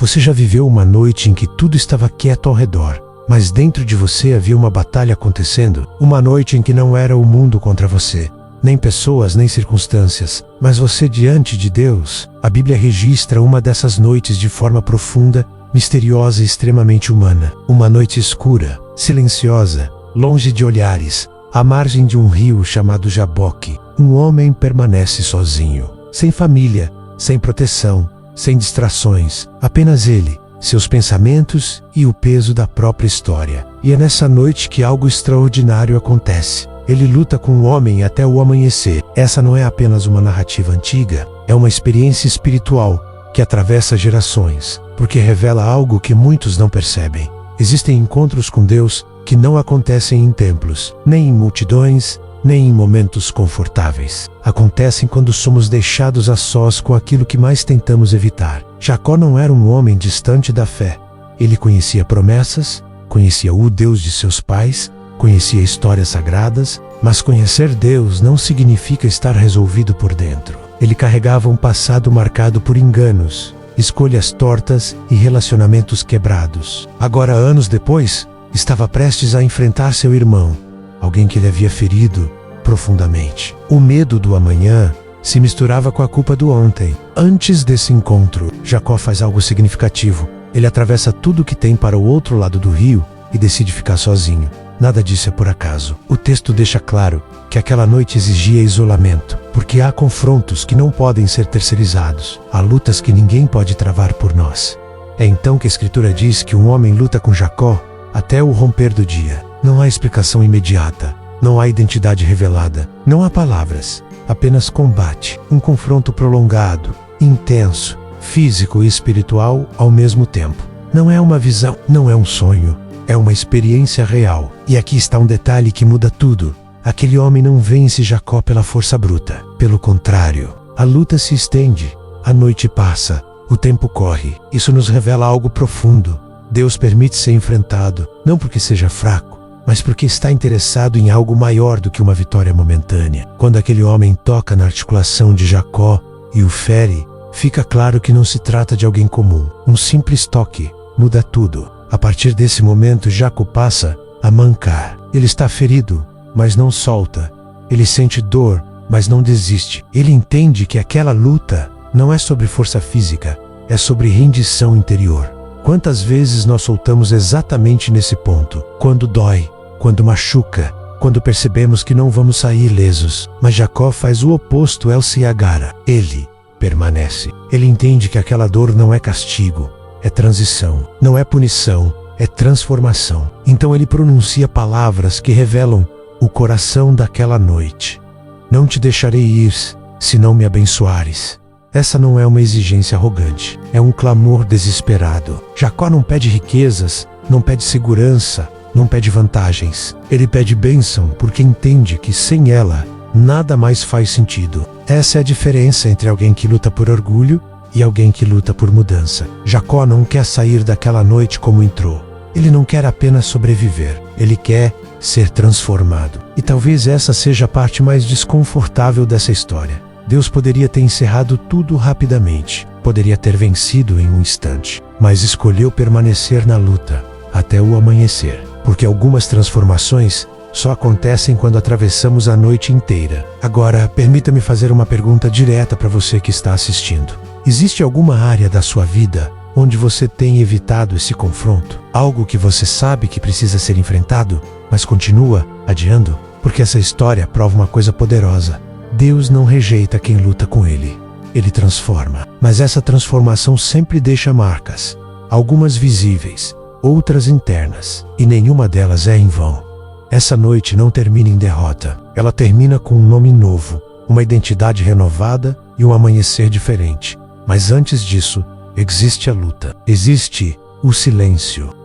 Você já viveu uma noite em que tudo estava quieto ao redor, mas dentro de você havia uma batalha acontecendo? Uma noite em que não era o mundo contra você, nem pessoas, nem circunstâncias, mas você diante de Deus. A Bíblia registra uma dessas noites de forma profunda, misteriosa e extremamente humana. Uma noite escura, silenciosa, longe de olhares, à margem de um rio chamado Jaboque. Um homem permanece sozinho, sem família, sem proteção, sem distrações, apenas ele, seus pensamentos e o peso da própria história. E é nessa noite que algo extraordinário acontece. Ele luta com o homem até o amanhecer. Essa não é apenas uma narrativa antiga, é uma experiência espiritual que atravessa gerações, porque revela algo que muitos não percebem. Existem encontros com Deus que não acontecem em templos, nem em multidões, nem em momentos confortáveis. Acontecem quando somos deixados a sós com aquilo que mais tentamos evitar. Jacó não era um homem distante da fé. Ele conhecia promessas, conhecia o Deus de seus pais, conhecia histórias sagradas, mas conhecer Deus não significa estar resolvido por dentro. Ele carregava um passado marcado por enganos, escolhas tortas e relacionamentos quebrados. Agora, anos depois, estava prestes a enfrentar seu irmão, alguém que ele havia ferido profundamente. O medo do amanhã se misturava com a culpa do ontem. Antes desse encontro, Jacó faz algo significativo. Ele atravessa tudo o que tem para o outro lado do rio e decide ficar sozinho. Nada disso é por acaso. O texto deixa claro que aquela noite exigia isolamento, porque há confrontos que não podem ser terceirizados. Há lutas que ninguém pode travar por nós. É então que a Escritura diz que um homem luta com Jacó até o romper do dia. Não há explicação imediata, não há identidade revelada, não há palavras, apenas combate, um confronto prolongado, intenso, físico e espiritual ao mesmo tempo. Não é uma visão, não é um sonho, é uma experiência real. E aqui está um detalhe que muda tudo. Aquele homem não vence Jacó pela força bruta. Pelo contrário, a luta se estende, a noite passa, o tempo corre. Isso nos revela algo profundo. Deus permite ser enfrentado, não porque seja fraco, mas porque está interessado em algo maior do que uma vitória momentânea. Quando aquele homem toca na articulação de Jacó e o fere, fica claro que não se trata de alguém comum. Um simples toque muda tudo. A partir desse momento, Jacó passa a mancar. Ele está ferido, mas não solta. Ele sente dor, mas não desiste. Ele entende que aquela luta não é sobre força física, é sobre rendição interior. Quantas vezes nós soltamos exatamente nesse ponto? Quando dói, quando machuca, quando percebemos que não vamos sair ilesos. Mas Jacó faz o oposto, ele se agarra. Ele permanece. Ele entende que aquela dor não é castigo, é transição. Não é punição, é transformação. Então ele pronuncia palavras que revelam o coração daquela noite. Não te deixarei ir, se não me abençoares. Essa não é uma exigência arrogante, é um clamor desesperado. Jacó não pede riquezas, não pede segurança, não pede vantagens. Ele pede bênção porque entende que sem ela, nada mais faz sentido. Essa é a diferença entre alguém que luta por orgulho e alguém que luta por mudança. Jacó não quer sair daquela noite como entrou. Ele não quer apenas sobreviver, ele quer ser transformado. E talvez essa seja a parte mais desconfortável dessa história. Deus poderia ter encerrado tudo rapidamente, poderia ter vencido em um instante, mas escolheu permanecer na luta até o amanhecer, porque algumas transformações só acontecem quando atravessamos a noite inteira. Agora, permita-me fazer uma pergunta direta para você que está assistindo. Existe alguma área da sua vida onde você tem evitado esse confronto? Algo que você sabe que precisa ser enfrentado, mas continua adiando? Porque essa história prova uma coisa poderosa. Deus não rejeita quem luta com Ele. Ele transforma. Mas essa transformação sempre deixa marcas. Algumas visíveis, outras internas. E nenhuma delas é em vão. Essa noite não termina em derrota. Ela termina com um nome novo, uma identidade renovada e um amanhecer diferente. Mas antes disso, existe a luta. Existe o silêncio.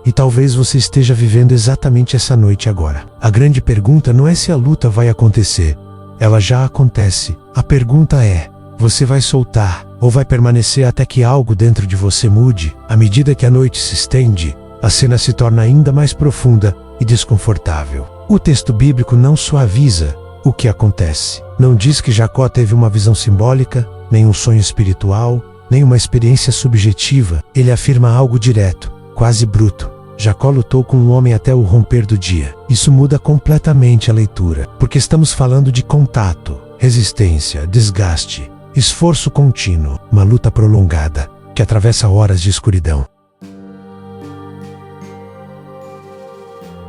E talvez você esteja vivendo exatamente essa noite agora. A grande pergunta não é se a luta vai acontecer. Ela já acontece. A pergunta é: você vai soltar ou vai permanecer até que algo dentro de você mude? À medida que a noite se estende, a cena se torna ainda mais profunda e desconfortável. O texto bíblico não suaviza o que acontece. Não diz que Jacó teve uma visão simbólica, nem um sonho espiritual, nem uma experiência subjetiva. Ele afirma algo direto, quase bruto. Jacó lutou com um homem até o romper do dia. Isso muda completamente a leitura, porque estamos falando de contato, resistência, desgaste, esforço contínuo, uma luta prolongada, que atravessa horas de escuridão.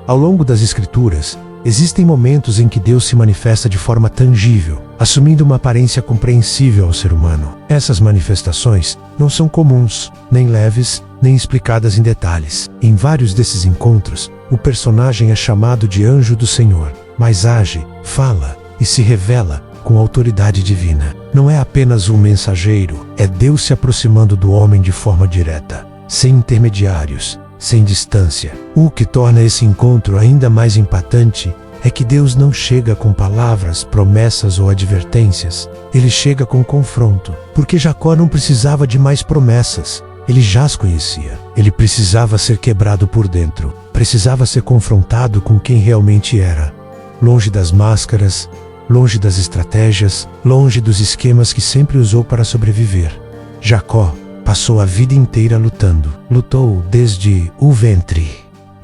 Ao longo das Escrituras, existem momentos em que Deus se manifesta de forma tangível, assumindo uma aparência compreensível ao ser humano. Essas manifestações não são comuns, nem leves, nem explicadas em detalhes. Em vários desses encontros, o personagem é chamado de anjo do Senhor, mas age, fala e se revela com autoridade divina. Não é apenas um mensageiro, é Deus se aproximando do homem de forma direta, sem intermediários, sem distância. O que torna esse encontro ainda mais impactante é que Deus não chega com palavras, promessas ou advertências. Ele chega com confronto, porque Jacó não precisava de mais promessas. Ele já as conhecia. Ele precisava ser quebrado por dentro. Precisava ser confrontado com quem realmente era. Longe das máscaras, longe das estratégias, longe dos esquemas que sempre usou para sobreviver. Jacó passou a vida inteira lutando. Lutou desde o ventre.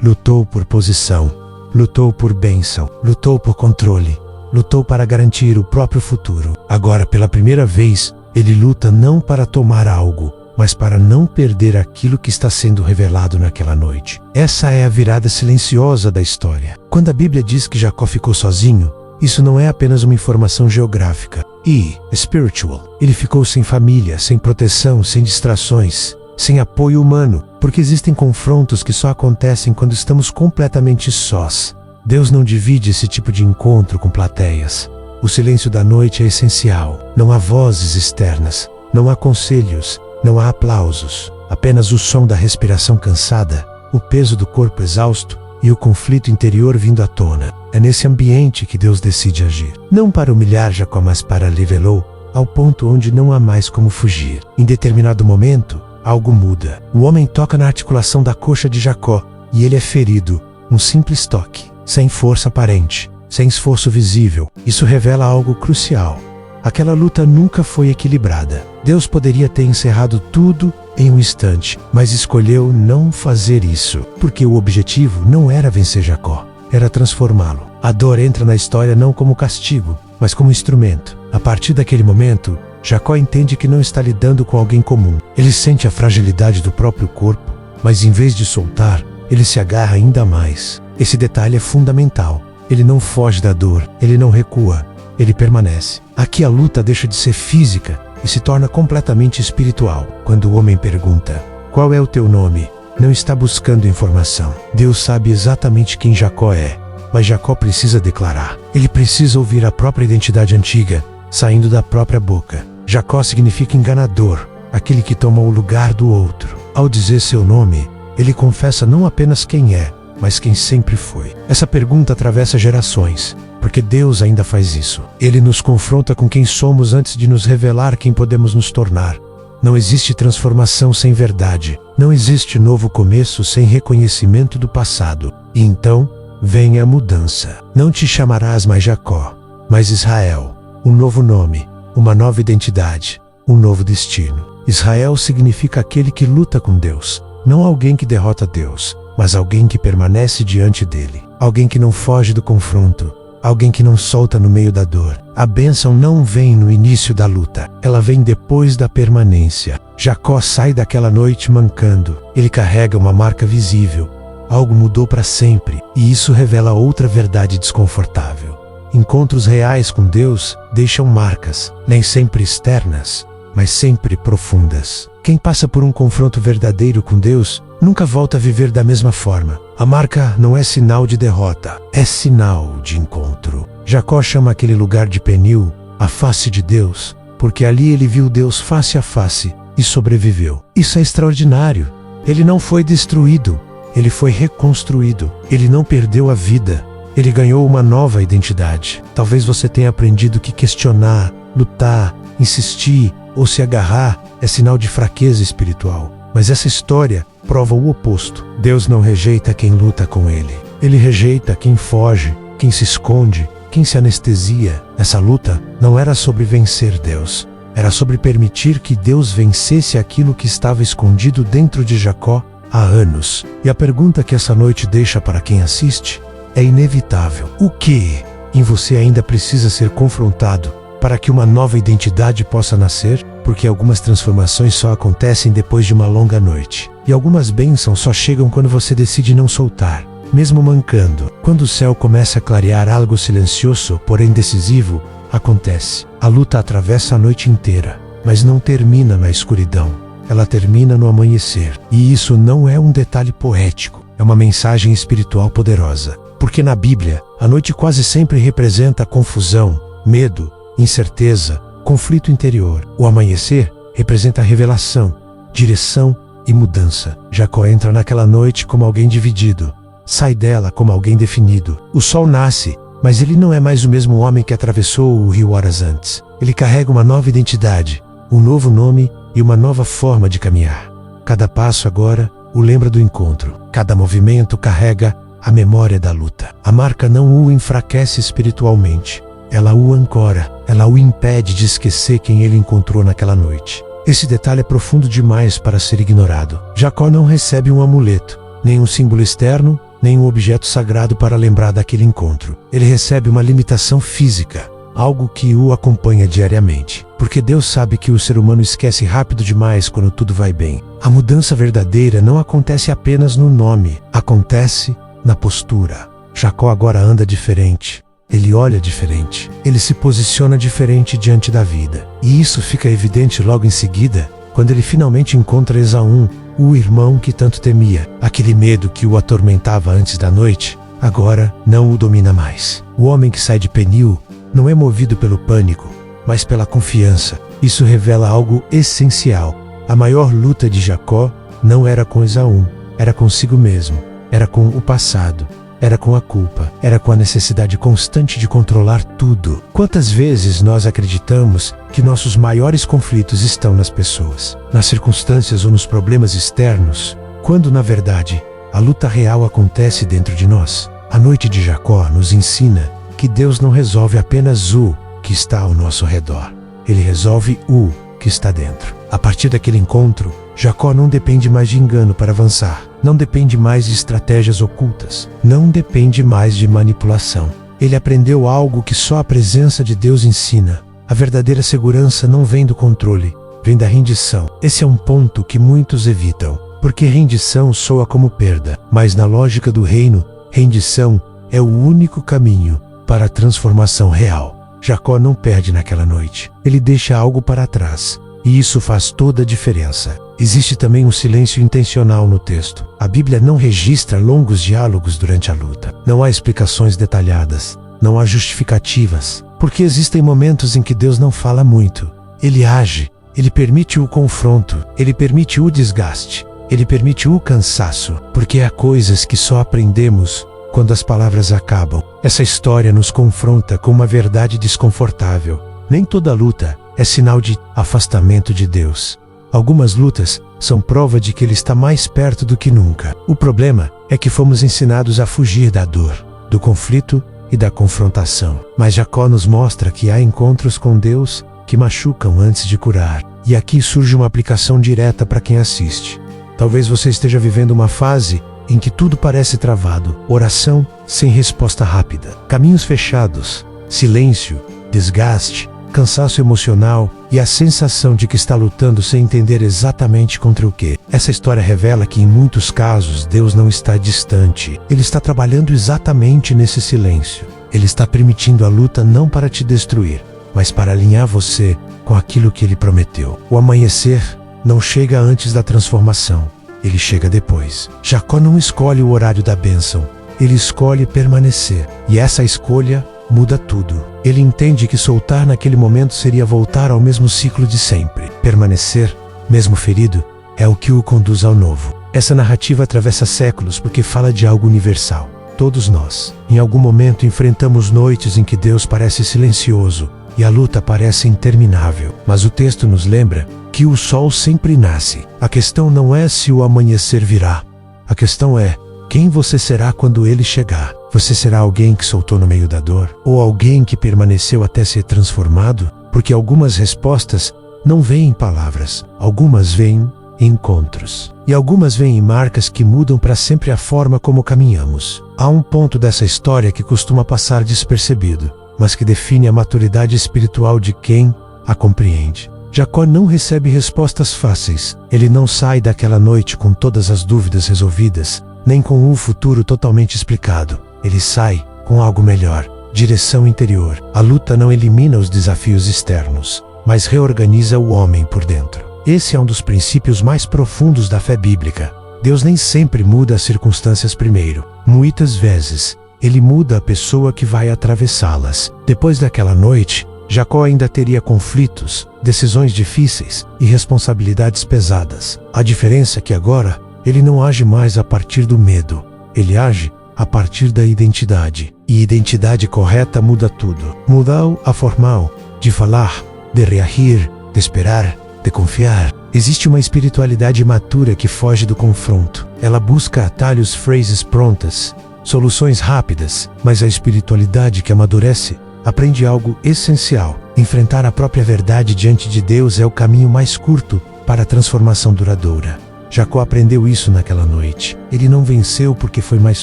Lutou por posição. Lutou por bênção. Lutou por controle. Lutou para garantir o próprio futuro. Agora, pela primeira vez, ele luta não para tomar algo, mas para não perder aquilo que está sendo revelado naquela noite. Essa é a virada silenciosa da história. Quando a Bíblia diz que Jacó ficou sozinho, isso não é apenas uma informação geográfica e spiritual. Ele ficou sem família, sem proteção, sem distrações, sem apoio humano, porque existem confrontos que só acontecem quando estamos completamente sós. Deus não divide esse tipo de encontro com plateias. O silêncio da noite é essencial. Não há vozes externas, não há conselhos, não há aplausos. Apenas o som da respiração cansada, o peso do corpo exausto e o conflito interior vindo à tona. É nesse ambiente que Deus decide agir. Não para humilhar Jacó, mas para levá-lo ao ponto onde não há mais como fugir. Em determinado momento, algo muda. O homem toca na articulação da coxa de Jacó e ele é ferido. Um simples toque, sem força aparente, sem esforço visível. Isso revela algo crucial. Aquela luta nunca foi equilibrada. Deus poderia ter encerrado tudo em um instante, mas escolheu não fazer isso, porque o objetivo não era vencer Jacó, era transformá-lo. A dor entra na história não como castigo, mas como instrumento. A partir daquele momento, Jacó entende que não está lidando com alguém comum. Ele sente a fragilidade do próprio corpo, mas em vez de soltar, ele se agarra ainda mais. Esse detalhe é fundamental. Ele não foge da dor, ele não recua, ele permanece. Aqui a luta deixa de ser física e se torna completamente espiritual. Quando o homem pergunta, qual é o teu nome? Não está buscando informação. Deus sabe exatamente quem Jacó é, mas Jacó precisa declarar. Ele precisa ouvir a própria identidade antiga, saindo da própria boca. Jacó significa enganador, aquele que toma o lugar do outro. Ao dizer seu nome, ele confessa não apenas quem é, mas quem sempre foi. Essa pergunta atravessa gerações, porque Deus ainda faz isso. Ele nos confronta com quem somos antes de nos revelar quem podemos nos tornar. Não existe transformação sem verdade. Não existe novo começo sem reconhecimento do passado. E então, vem a mudança. Não te chamarás mais Jacó, mas Israel. Um novo nome, uma nova identidade, um novo destino. Israel significa aquele que luta com Deus. Não alguém que derrota Deus, mas alguém que permanece diante dele. Alguém que não foge do confronto. Alguém que não solta no meio da dor. A bênção não vem no início da luta. Ela vem depois da permanência. Jacó sai daquela noite mancando. Ele carrega uma marca visível. Algo mudou para sempre. E isso revela outra verdade desconfortável. Encontros reais com Deus deixam marcas, nem sempre externas, mas sempre profundas. Quem passa por um confronto verdadeiro com Deus nunca volta a viver da mesma forma. A marca não é sinal de derrota, é sinal de encontro. Jacó chama aquele lugar de Penil, a face de Deus, porque ali ele viu Deus face a face e sobreviveu. Isso é extraordinário. Ele não foi destruído, ele foi reconstruído. Ele não perdeu a vida, ele ganhou uma nova identidade. Talvez você tenha aprendido que questionar, lutar, insistir ou se agarrar é sinal de fraqueza espiritual. Mas essa história prova o oposto. Deus não rejeita quem luta com Ele. Ele rejeita quem foge, quem se esconde, quem se anestesia. Essa luta não era sobre vencer Deus. Era sobre permitir que Deus vencesse aquilo que estava escondido dentro de Jacó há anos. E a pergunta que essa noite deixa para quem assiste é inevitável. O que em você ainda precisa ser confrontado para que uma nova identidade possa nascer? Porque algumas transformações só acontecem depois de uma longa noite. E algumas bênçãos só chegam quando você decide não soltar, mesmo mancando. Quando o céu começa a clarear, algo silencioso, porém decisivo, acontece. A luta atravessa a noite inteira, mas não termina na escuridão. Ela termina no amanhecer. E isso não é um detalhe poético, é uma mensagem espiritual poderosa. Porque na Bíblia, a noite quase sempre representa confusão, medo, incerteza, conflito interior. O amanhecer representa revelação, direção e mudança. Jacó entra naquela noite como alguém dividido, sai dela como alguém definido. O sol nasce, mas ele não é mais o mesmo homem que atravessou o rio horas antes. Ele carrega uma nova identidade, um novo nome e uma nova forma de caminhar. Cada passo agora o lembra do encontro. Cada movimento carrega a memória da luta. A marca não o enfraquece espiritualmente. Ela o ancora, ela o impede de esquecer quem ele encontrou naquela noite. Esse detalhe é profundo demais para ser ignorado. Jacó não recebe um amuleto, nem um símbolo externo, nem um objeto sagrado para lembrar daquele encontro. Ele recebe uma limitação física, algo que o acompanha diariamente. Porque Deus sabe que o ser humano esquece rápido demais quando tudo vai bem. A mudança verdadeira não acontece apenas no nome, acontece na postura. Jacó agora anda diferente. Ele olha diferente. Ele se posiciona diferente diante da vida. E isso fica evidente logo em seguida, quando ele finalmente encontra Esaú, o irmão que tanto temia. Aquele medo que o atormentava antes da noite, agora não o domina mais. O homem que sai de Penil não é movido pelo pânico, mas pela confiança. Isso revela algo essencial. A maior luta de Jacó não era com Esaú, era consigo mesmo, era com o passado. Era com a culpa, era com a necessidade constante de controlar tudo. Quantas vezes nós acreditamos que nossos maiores conflitos estão nas pessoas, nas circunstâncias ou nos problemas externos, quando na verdade a luta real acontece dentro de nós? A noite de Jacó nos ensina que Deus não resolve apenas o que está ao nosso redor, Ele resolve o que está dentro. A partir daquele encontro, Jacó não depende mais de engano para avançar. Não depende mais de estratégias ocultas. Não depende mais de manipulação. Ele aprendeu algo que só a presença de Deus ensina. A verdadeira segurança não vem do controle, vem da rendição. Esse é um ponto que muitos evitam, porque rendição soa como perda. Mas na lógica do reino, rendição é o único caminho para a transformação real. Jacó não perde naquela noite. Ele deixa algo para trás. E isso faz toda a diferença. Existe também um silêncio intencional no texto. A Bíblia não registra longos diálogos durante a luta. Não há explicações detalhadas. Não há justificativas. Porque existem momentos em que Deus não fala muito. Ele age. Ele permite o confronto. Ele permite o desgaste. Ele permite o cansaço. Porque há coisas que só aprendemos quando as palavras acabam. Essa história nos confronta com uma verdade desconfortável. Nem toda luta é sinal de afastamento de Deus. Algumas lutas são prova de que Ele está mais perto do que nunca. O problema é que fomos ensinados a fugir da dor, do conflito e da confrontação. Mas Jacó nos mostra que há encontros com Deus que machucam antes de curar. E aqui surge uma aplicação direta para quem assiste. Talvez você esteja vivendo uma fase em que tudo parece travado, oração sem resposta rápida, caminhos fechados, silêncio, desgaste, cansaço emocional e a sensação de que está lutando sem entender exatamente contra o que. Essa história revela que em muitos casos Deus não está distante. Ele está trabalhando exatamente nesse silêncio. Ele está permitindo a luta não para te destruir, mas para alinhar você com aquilo que Ele prometeu. O amanhecer não chega antes da transformação. Ele chega depois. Jacó não escolhe o horário da bênção. Ele escolhe permanecer. E essa escolha muda tudo. Ele entende que soltar naquele momento seria voltar ao mesmo ciclo de sempre. Permanecer, mesmo ferido, é o que o conduz ao novo. Essa narrativa atravessa séculos porque fala de algo universal. Todos nós, em algum momento, enfrentamos noites em que Deus parece silencioso e a luta parece interminável. Mas o texto nos lembra que o sol sempre nasce. A questão não é se o amanhecer virá. A questão é quem você será quando ele chegar. Você será alguém que soltou no meio da dor? Ou alguém que permaneceu até ser transformado? Porque algumas respostas não vêm em palavras, algumas vêm em encontros. E algumas vêm em marcas que mudam para sempre a forma como caminhamos. Há um ponto dessa história que costuma passar despercebido, mas que define a maturidade espiritual de quem a compreende. Jacó não recebe respostas fáceis. Ele não sai daquela noite com todas as dúvidas resolvidas, nem com o futuro totalmente explicado. Ele sai com algo melhor, direção interior. A luta não elimina os desafios externos, mas reorganiza o homem por dentro. Esse é um dos princípios mais profundos da fé bíblica. Deus nem sempre muda as circunstâncias primeiro. Muitas vezes, Ele muda a pessoa que vai atravessá-las. Depois daquela noite, Jacó ainda teria conflitos, decisões difíceis e responsabilidades pesadas. A diferença é que agora, ele não age mais a partir do medo. Ele age a partir da identidade. E identidade correta muda tudo. Mudou a forma de falar, de reagir, de esperar, de confiar. Existe uma espiritualidade matura que foge do confronto. Ela busca atalhos, phrases prontas, soluções rápidas, mas a espiritualidade que amadurece aprende algo essencial. Enfrentar a própria verdade diante de Deus é o caminho mais curto para a transformação duradoura. Jacó aprendeu isso naquela noite. Ele não venceu porque foi mais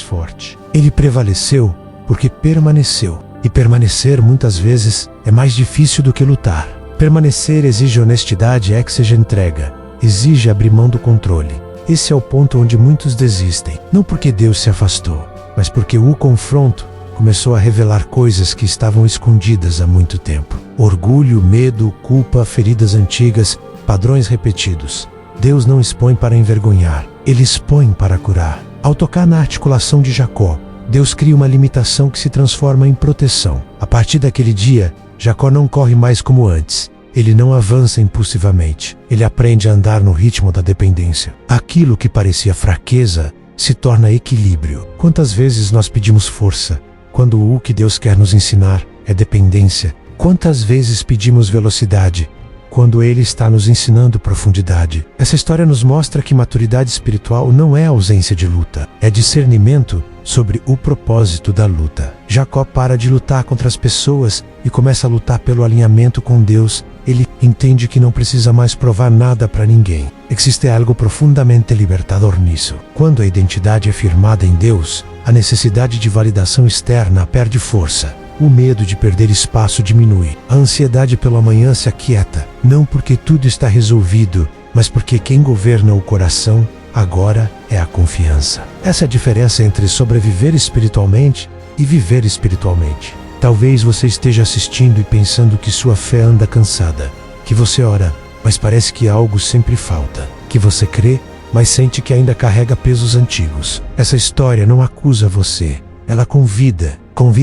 forte. Ele prevaleceu porque permaneceu. E permanecer muitas vezes é mais difícil do que lutar. Permanecer exige honestidade, seja entrega. Exige abrir mão do controle. Esse é o ponto onde muitos desistem. Não porque Deus se afastou, mas porque o confronto começou a revelar coisas que estavam escondidas há muito tempo. Orgulho, medo, culpa, feridas antigas, padrões repetidos. Deus não expõe para envergonhar, Ele expõe para curar. Ao tocar na articulação de Jacó, Deus cria uma limitação que se transforma em proteção. A partir daquele dia, Jacó não corre mais como antes. Ele não avança impulsivamente. Ele aprende a andar no ritmo da dependência. Aquilo que parecia fraqueza se torna equilíbrio. Quantas vezes nós pedimos força, quando o que Deus quer nos ensinar é dependência? Quantas vezes pedimos velocidade, quando Ele está nos ensinando profundidade? Essa história nos mostra que maturidade espiritual não é ausência de luta, é discernimento sobre o propósito da luta. Jacó para de lutar contra as pessoas e começa a lutar pelo alinhamento com Deus. Ele entende que não precisa mais provar nada para ninguém. Existe algo profundamente libertador nisso. Quando a identidade é firmada em Deus, a necessidade de validação externa perde força. O medo de perder espaço diminui. A ansiedade pelo amanhã se aquieta. Não porque tudo está resolvido, mas porque quem governa o coração agora é a confiança. Essa é a diferença entre sobreviver espiritualmente e viver espiritualmente. Talvez você esteja assistindo e pensando que sua fé anda cansada, que você ora, mas parece que algo sempre falta, que você crê, mas sente que ainda carrega pesos antigos. Essa história não acusa você, ela convida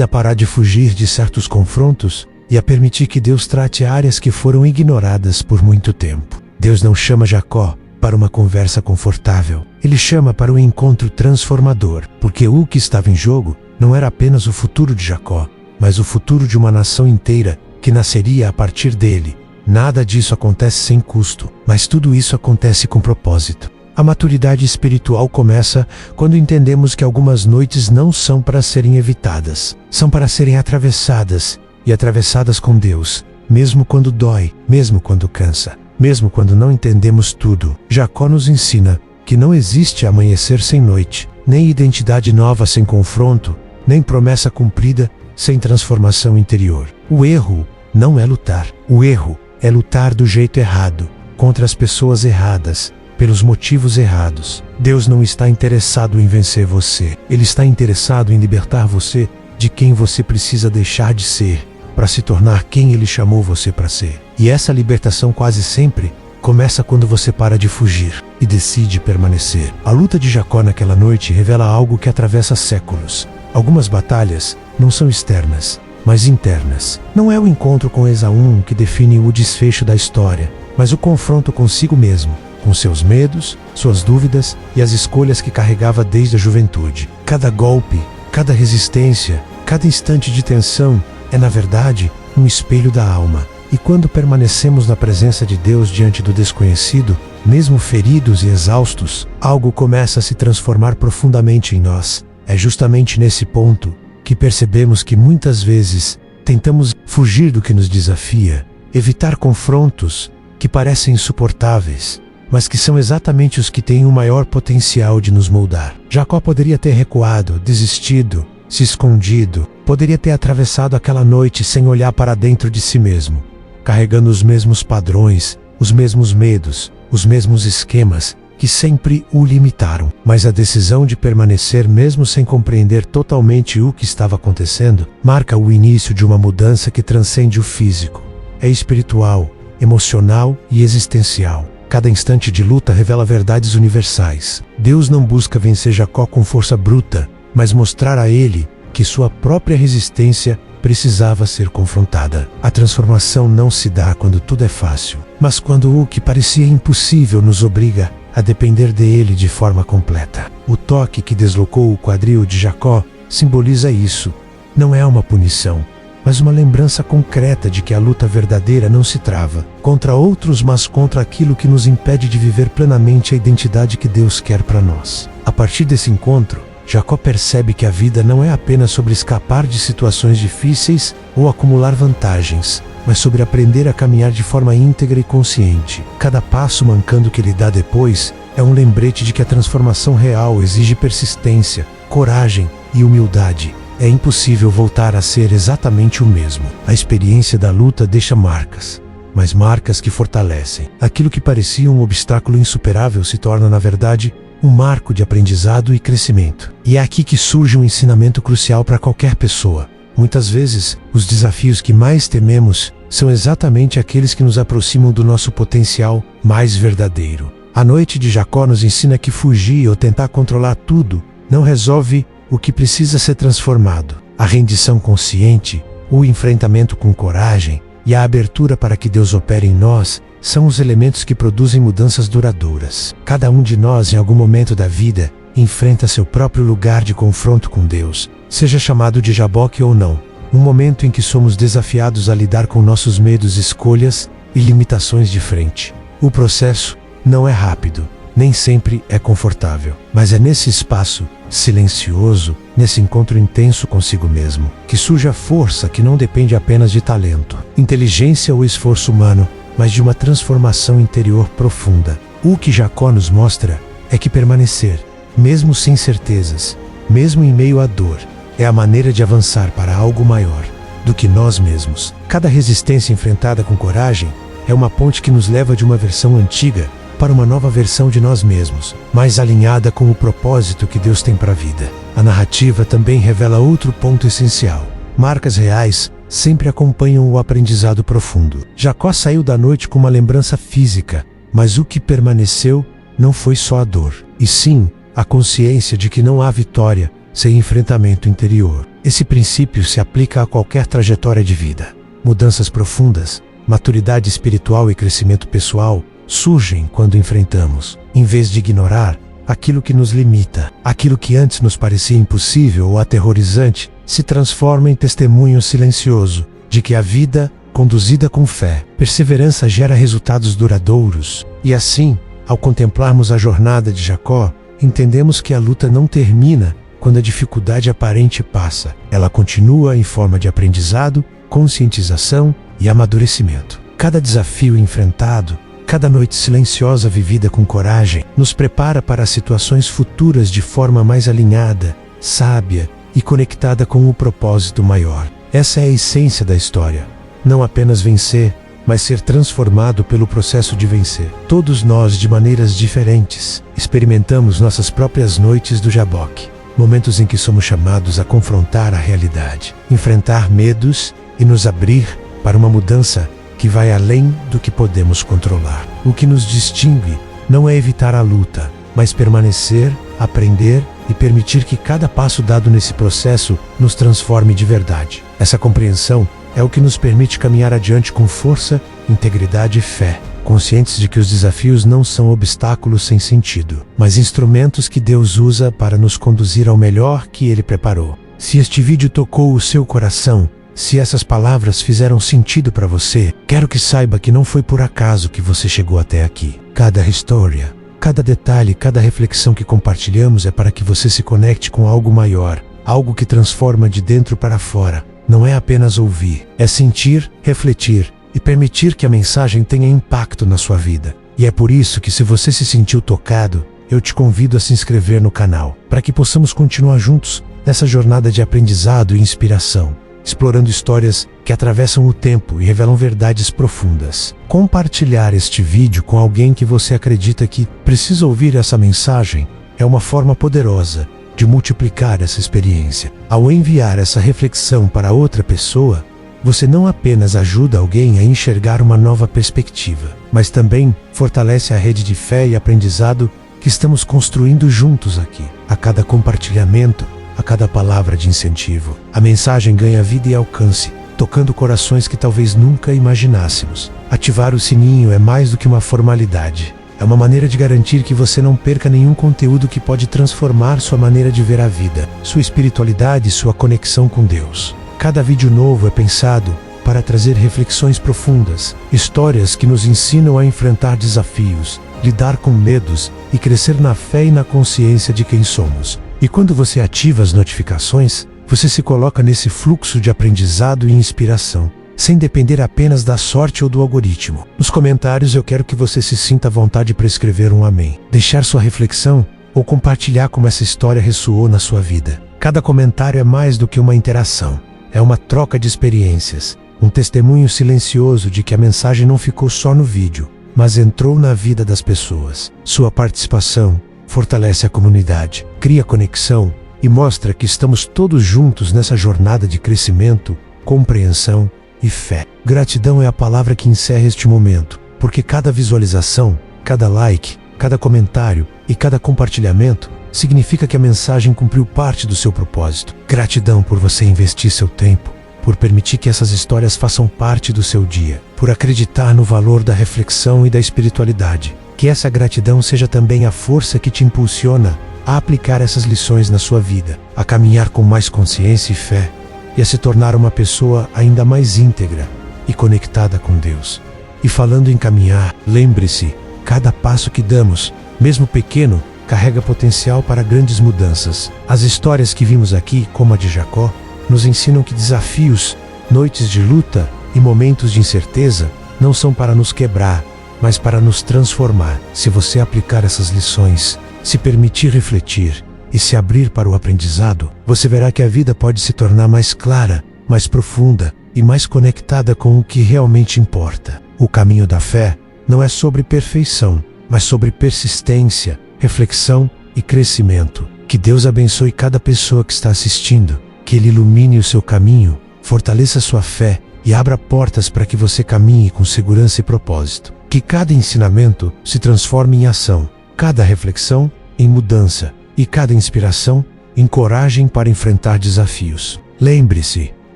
a parar de fugir de certos confrontos e a permitir que Deus trate áreas que foram ignoradas por muito tempo. Deus não chama Jacó para uma conversa confortável. Ele chama para um encontro transformador, porque o que estava em jogo não era apenas o futuro de Jacó, mas o futuro de uma nação inteira que nasceria a partir dele. Nada disso acontece sem custo, mas tudo isso acontece com propósito. A maturidade espiritual começa quando entendemos que algumas noites não são para serem evitadas, são para serem atravessadas, e atravessadas com Deus, mesmo quando dói, mesmo quando cansa, mesmo quando não entendemos tudo. Jacó nos ensina que não existe amanhecer sem noite, nem identidade nova sem confronto, nem promessa cumprida sem transformação interior. O erro não é lutar. O erro é lutar do jeito errado, contra as pessoas erradas, pelos motivos errados. Deus não está interessado em vencer você. Ele está interessado em libertar você de quem você precisa deixar de ser, para se tornar quem Ele chamou você para ser. E essa libertação quase sempre começa quando você para de fugir e decide permanecer. A luta de Jacó naquela noite revela algo que atravessa séculos. Algumas batalhas não são externas, mas internas. Não é o encontro com Esaú que define o desfecho da história, mas o confronto consigo mesmo, com seus medos, suas dúvidas e as escolhas que carregava desde a juventude. Cada golpe, cada resistência, cada instante de tensão é, na verdade, um espelho da alma. E quando permanecemos na presença de Deus diante do desconhecido, mesmo feridos e exaustos, algo começa a se transformar profundamente em nós. É justamente nesse ponto que percebemos que muitas vezes tentamos fugir do que nos desafia, evitar confrontos que parecem insuportáveis, mas que são exatamente os que têm o maior potencial de nos moldar. Jacó poderia ter recuado, desistido, se escondido, poderia ter atravessado aquela noite sem olhar para dentro de si mesmo, carregando os mesmos padrões, os mesmos medos, os mesmos esquemas que sempre o limitaram. Mas a decisão de permanecer mesmo sem compreender totalmente o que estava acontecendo, marca o início de uma mudança que transcende o físico. É espiritual, emocional e existencial. Cada instante de luta revela verdades universais. Deus não busca vencer Jacó com força bruta, mas mostrar a ele que sua própria resistência precisava ser confrontada. A transformação não se dá quando tudo é fácil, mas quando o que parecia impossível nos obriga a depender dele de forma completa. O toque que deslocou o quadril de Jacó simboliza isso. Não é uma punição, mas uma lembrança concreta de que a luta verdadeira não se trava contra outros, mas contra aquilo que nos impede de viver plenamente a identidade que Deus quer para nós. A partir desse encontro, Jacó percebe que a vida não é apenas sobre escapar de situações difíceis ou acumular vantagens, mas sobre aprender a caminhar de forma íntegra e consciente. Cada passo mancando que ele dá depois é um lembrete de que a transformação real exige persistência, coragem e humildade. É impossível voltar a ser exatamente o mesmo. A experiência da luta deixa marcas, mas marcas que fortalecem. Aquilo que parecia um obstáculo insuperável se torna, na verdade, um marco de aprendizado e crescimento. E é aqui que surge um ensinamento crucial para qualquer pessoa. Muitas vezes, os desafios que mais tememos são exatamente aqueles que nos aproximam do nosso potencial mais verdadeiro. A noite de Jacó nos ensina que fugir ou tentar controlar tudo não resolve o que precisa ser transformado. A rendição consciente, o enfrentamento com coragem e a abertura para que Deus opere em nós são os elementos que produzem mudanças duradouras. Cada um de nós, em algum momento da vida, enfrenta seu próprio lugar de confronto com Deus, seja chamado de Jaboque ou não. Um momento em que somos desafiados a lidar com nossos medos, escolhas e limitações de frente. O processo não é rápido, nem sempre é confortável, mas é nesse espaço silencioso, nesse encontro intenso consigo mesmo, que surge a força que não depende apenas de talento, inteligência ou esforço humano, mas de uma transformação interior profunda. O que Jacó nos mostra é que permanecer, mesmo sem certezas, mesmo em meio à dor, é a maneira de avançar para algo maior do que nós mesmos. Cada resistência enfrentada com coragem é uma ponte que nos leva de uma versão antiga para uma nova versão de nós mesmos, mais alinhada com o propósito que Deus tem para a vida. A narrativa também revela outro ponto essencial. Marcas reais sempre acompanham o aprendizado profundo. Jacó saiu da noite com uma lembrança física, mas o que permaneceu não foi só a dor, e sim a consciência de que não há vitória sem enfrentamento interior. Esse princípio se aplica a qualquer trajetória de vida. Mudanças profundas, maturidade espiritual e crescimento pessoal surgem quando enfrentamos, em vez de ignorar aquilo que nos limita. Aquilo que antes nos parecia impossível ou aterrorizante se transforma em testemunho silencioso de que a vida, conduzida com fé, perseverança gera resultados duradouros. E assim, ao contemplarmos a jornada de Jacó, entendemos que a luta não termina quando a dificuldade aparente passa. Ela continua em forma de aprendizado, conscientização e amadurecimento. Cada desafio enfrentado, cada noite silenciosa vivida com coragem, nos prepara para as situações futuras de forma mais alinhada, sábia e conectada com o propósito maior. Essa é a essência da história. Não apenas vencer, mas ser transformado pelo processo de vencer. Todos nós, de maneiras diferentes, experimentamos nossas próprias noites do Jaboque, momentos em que somos chamados a confrontar a realidade, enfrentar medos e nos abrir para uma mudança que vai além do que podemos controlar. O que nos distingue não é evitar a luta, mas permanecer, aprender e permitir que cada passo dado nesse processo nos transforme de verdade. Essa compreensão é o que nos permite caminhar adiante com força, integridade e fé, conscientes de que os desafios não são obstáculos sem sentido, mas instrumentos que Deus usa para nos conduzir ao melhor que Ele preparou. Se este vídeo tocou o seu coração, se essas palavras fizeram sentido para você, quero que saiba que não foi por acaso que você chegou até aqui. Cada história, cada detalhe, cada reflexão que compartilhamos é para que você se conecte com algo maior, algo que transforma de dentro para fora. Não é apenas ouvir, é sentir, refletir e permitir que a mensagem tenha impacto na sua vida. E é por isso que, se você se sentiu tocado, eu te convido a se inscrever no canal, para que possamos continuar juntos nessa jornada de aprendizado e inspiração, explorando histórias que atravessam o tempo e revelam verdades profundas. Compartilhar este vídeo com alguém que você acredita que precisa ouvir essa mensagem é uma forma poderosa de multiplicar essa experiência. Ao enviar essa reflexão para outra pessoa, você não apenas ajuda alguém a enxergar uma nova perspectiva, mas também fortalece a rede de fé e aprendizado que estamos construindo juntos aqui. A cada compartilhamento, a cada palavra de incentivo, a mensagem ganha vida e alcance, tocando corações que talvez nunca imaginássemos. Ativar o sininho é mais do que uma formalidade. É uma maneira de garantir que você não perca nenhum conteúdo que pode transformar sua maneira de ver a vida, sua espiritualidade e sua conexão com Deus. Cada vídeo novo é pensado para trazer reflexões profundas, histórias que nos ensinam a enfrentar desafios, lidar com medos e crescer na fé e na consciência de quem somos. E quando você ativa as notificações, você se coloca nesse fluxo de aprendizado e inspiração, sem depender apenas da sorte ou do algoritmo. Nos comentários eu quero que você se sinta à vontade para escrever um amém, deixar sua reflexão ou compartilhar como essa história ressoou na sua vida. Cada comentário é mais do que uma interação. É uma troca de experiências, um testemunho silencioso de que a mensagem não ficou só no vídeo, mas entrou na vida das pessoas. Sua participação fortalece a comunidade, cria conexão e mostra que estamos todos juntos nessa jornada de crescimento, compreensão e fé. Gratidão é a palavra que encerra este momento, porque cada visualização, cada like, cada comentário e cada compartilhamento significa que a mensagem cumpriu parte do seu propósito. Gratidão por você investir seu tempo, por permitir que essas histórias façam parte do seu dia, por acreditar no valor da reflexão e da espiritualidade. Que essa gratidão seja também a força que te impulsiona a aplicar essas lições na sua vida, a caminhar com mais consciência e fé, e a se tornar uma pessoa ainda mais íntegra e conectada com Deus. E falando em caminhar, lembre-se, cada passo que damos, mesmo pequeno, carrega potencial para grandes mudanças. As histórias que vimos aqui, como a de Jacó, nos ensinam que desafios, noites de luta e momentos de incerteza não são para nos quebrar, mas para nos transformar. Se você aplicar essas lições, se permitir refletir e se abrir para o aprendizado, você verá que a vida pode se tornar mais clara, mais profunda e mais conectada com o que realmente importa. O caminho da fé não é sobre perfeição, mas sobre persistência, reflexão e crescimento. Que Deus abençoe cada pessoa que está assistindo, que Ele ilumine o seu caminho, fortaleça sua fé e abra portas para que você caminhe com segurança e propósito. Que cada ensinamento se transforme em ação, cada reflexão em mudança e cada inspiração em coragem para enfrentar desafios. Lembre-se,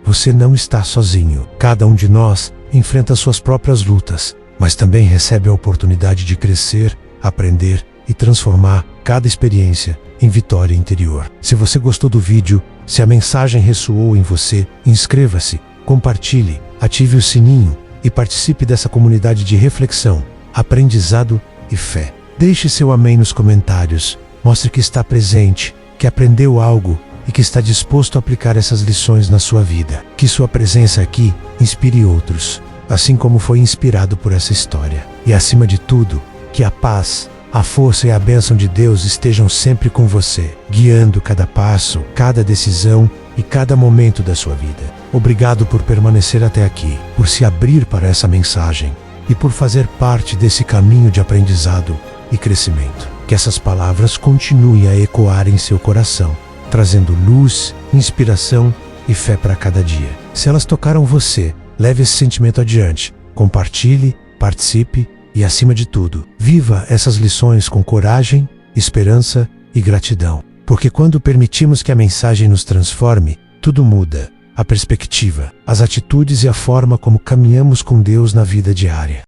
você não está sozinho. Cada um de nós enfrenta suas próprias lutas, mas também recebe a oportunidade de crescer, aprender e transformar cada experiência em vitória interior. Se você gostou do vídeo, se a mensagem ressoou em você, inscreva-se, compartilhe, ative o sininho e participe dessa comunidade de reflexão, aprendizado e fé. Deixe seu amém nos comentários, mostre que está presente, que aprendeu algo e que está disposto a aplicar essas lições na sua vida. Que sua presença aqui inspire outros, assim como foi inspirado por essa história. E acima de tudo, que a paz, a força e a bênção de Deus estejam sempre com você, guiando cada passo, cada decisão e cada momento da sua vida. Obrigado por permanecer até aqui, por se abrir para essa mensagem e por fazer parte desse caminho de aprendizado e crescimento. Que essas palavras continuem a ecoar em seu coração, trazendo luz, inspiração e fé para cada dia. Se elas tocaram você, leve esse sentimento adiante, compartilhe, participe e, acima de tudo, viva essas lições com coragem, esperança e gratidão. Porque quando permitimos que a mensagem nos transforme, tudo muda. A perspectiva, as atitudes e a forma como caminhamos com Deus na vida diária.